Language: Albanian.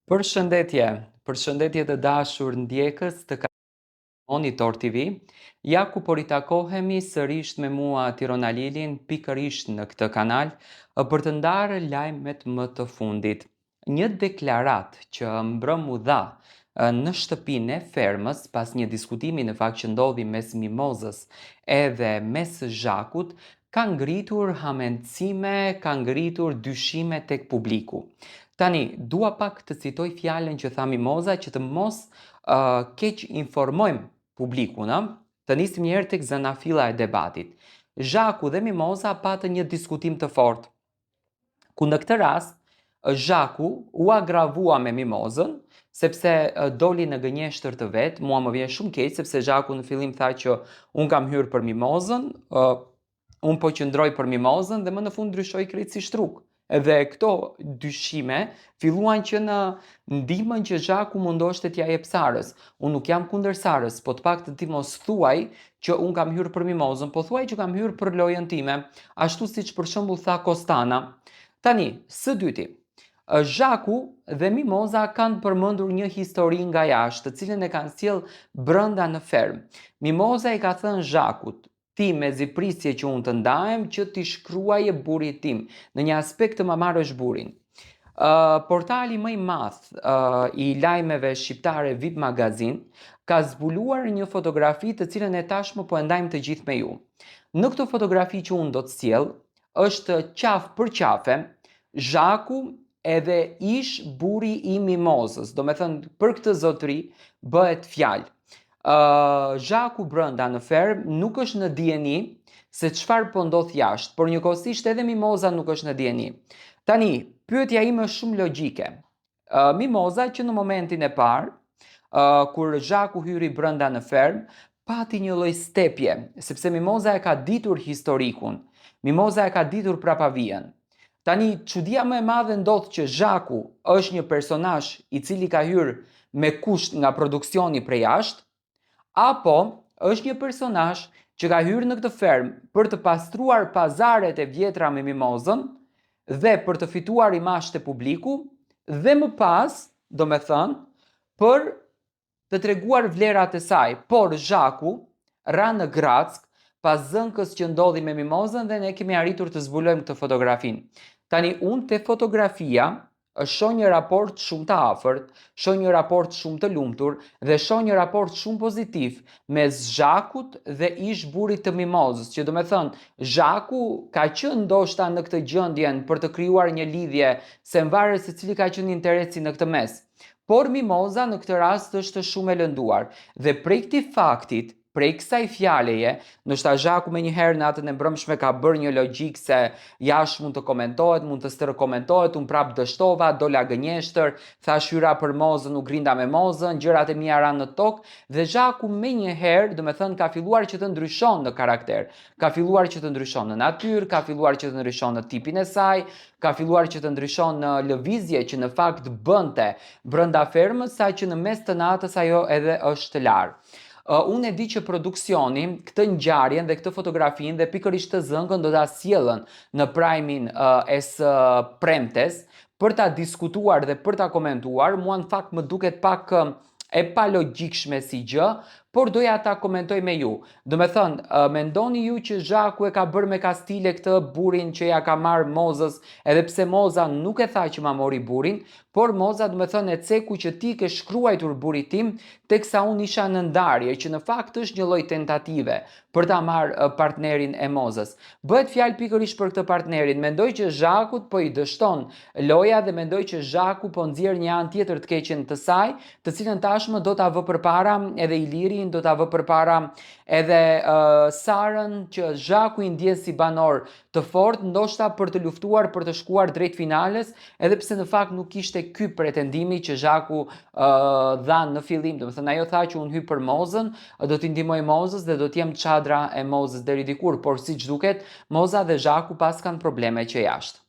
Përshëndetje të dashur ndjekës të Monitor TV. Ja ku po ritakohemi sërish me mua Tirona Lilin pikërisht në këtë kanal për të ndarë lajmet më të fundit. Një deklarat që mbrëm u dha në shtëpinë e fermës pas një diskutimi në fakt që ndodhi mes Mimozës edhe mes Zhakut ka ngritur hamencime, ka ngritur dyshime tek publiku. Tani, dua pak të citoj fjalën që tha Mimoza që të mos keq informojmë publikun, të nisim njerë tek zanafilla e debatit. Zhaku dhe Mimoza patën një diskutim të fortë, ku në këtë rast Zhaku u agravua me Mimozën, sepse doli në gënjeshtër të vetë. Mua më vjen shumë keq sepse Zhaku në fillim tha që unë kam hyrë për Mimozën, unë po qëndroj për Mimozën dhe më në fund ndryshoi krejtësisht rrugë. Edhe këto dyshime filluan që në ndihmën që Zhaku mundoshte t'ja jep Sarës. Unë nuk jam kundër Sarës, po të paktën ti mos thuaj që unë kam hyrë për Mimozën, po thuaj që kam hyrë për lojën time, ashtu siç për shembull tha Kostana. Tani, së dyti, Zhaku dhe Mimoza kanë përmendur një histori nga jashtë, të cilën e kanë sjell brenda në fermë. Mimoza i ka thënë Zhakut: ti me ziprisje që unë të ndajem që ti shkruaje burit tim, në një aspekt të ma marrësh burin. Portali më i madh i lajmeve shqiptare VIP Magazin ka zbuluar një fotografi të cilën e tashmë po e ndajmë të gjithë me ju. Në këtë fotografi që unë do të sjell, është qafë për qafe, Zhaku edhe ish buri i Mimozës, do me thënë për këtë zotëri bëhet fjalë. Zhaku brenda në ferm nuk është në dieni se çfarë po ndodh jashtë, por njëkohësisht edhe Mimoza nuk është në dieni. Tani, pyetja ime është shumë logjike. Mimoza që në momentin e parë, kur Zhaku hyri brenda në ferm, pati një lloj stepje, sepse Mimoza e ka ditur historikun. Mimoza e ka ditur prapavijen. Tani, çudia më e madhe ndodh që Zhaku është një personazh i cili ka hyrë me kusht nga produksioni prej jashtë, apo është një personazh që ka hyrë në këtë ferm për të pastruar pazaret e vjetra me Mimozën dhe për të fituar imazh te publiku dhe më pas, do me thënë, për të treguar vlerat e saj. Por Zhaku ra në Grack pas zënkës që ndodhi me Mimozën dhe ne kemi arritur të zbulojmë këtë fotografinë. Tani, unë te fotografia shoh një raport shumë të afërt, shoh një raport shumë të lumtur dhe shoh një raport shumë pozitiv mes Zhakut dhe ish burit të Mimozës, që do me thënë, Zhaku ka qenë ndoshta në këtë gjendjen për të krijuar një lidhje, se mvaret se cili ka qenë interesi në këtë mes. Por Mimoza në këtë rast është shumë e lënduar dhe prej këtij faktit, prej kësaj fjaleje, ndoshta Zhaku me njëherë në atën e mbrëmshme ka bërë një logjik se jashtë mund të komentohet, mund të stërkomentohet, unë prap dështova, dola gënjeshtër, thash hyra për Mozën, u grinda me Mozën, gjërat e mia ranë në tokë dhe Zhaku me njëherë, do me thënë, ka filluar që të ndryshon në karakter, ka filluar që të ndryshon në natyrë, ka filluar që të ndryshon në tipin e saj, ka filluar që të ndryshon në lëvizje që në fakt bënte brenda fermës, sa që në mes të natës ajo edhe është larë. Unë e di që produksioni këtë ngjarjen dhe këtë fotografinë dhe pikërisht të zënkën do ta sjellën në prajmin e së premtes për ta diskutuar dhe për ta komentuar. Mua në fakt më duket pak e pa logjikshme si gjë, por doja ta komentoj me ju. Do me thënë, mendoni ju që Zhaku e ka bërë me kastile këtë burin që ja ka marrë Mozës, edhe pse Moza nuk e tha që ma mori burin, por Moza, do me thënë, e ceku që ti ke shkruajtur burit tim, teksa unë isha në ndarje, që në fakt është një lloj tentative për ta marrë partnerin e Mozës. Bëhet fjalë pikërisht për këtë partnerin. Mendoj që Zhakut po i dështon loja dhe mendoj që Zhaku po nxjerr një anë tjetër të keqen të saj, të cilën tashmë do ta vë përpara edhe Ilirin, do ta vë përpara edhe Sarën, që Zhaku i ndjen si banor të fortë, ndoshta për të luftuar për të shkuar drejt finales, edhe pse në fakt nuk ishte ky pretendimi që Zhaku dha në fillim. Do të thënë, ajo tha që unë hyj për Mozën, do t'i ndihmoj Mozës dhe do t'jem çadra e Mozës deri dikur, por siç duket, Moza dhe Zhaku pas kanë probleme që jashtë.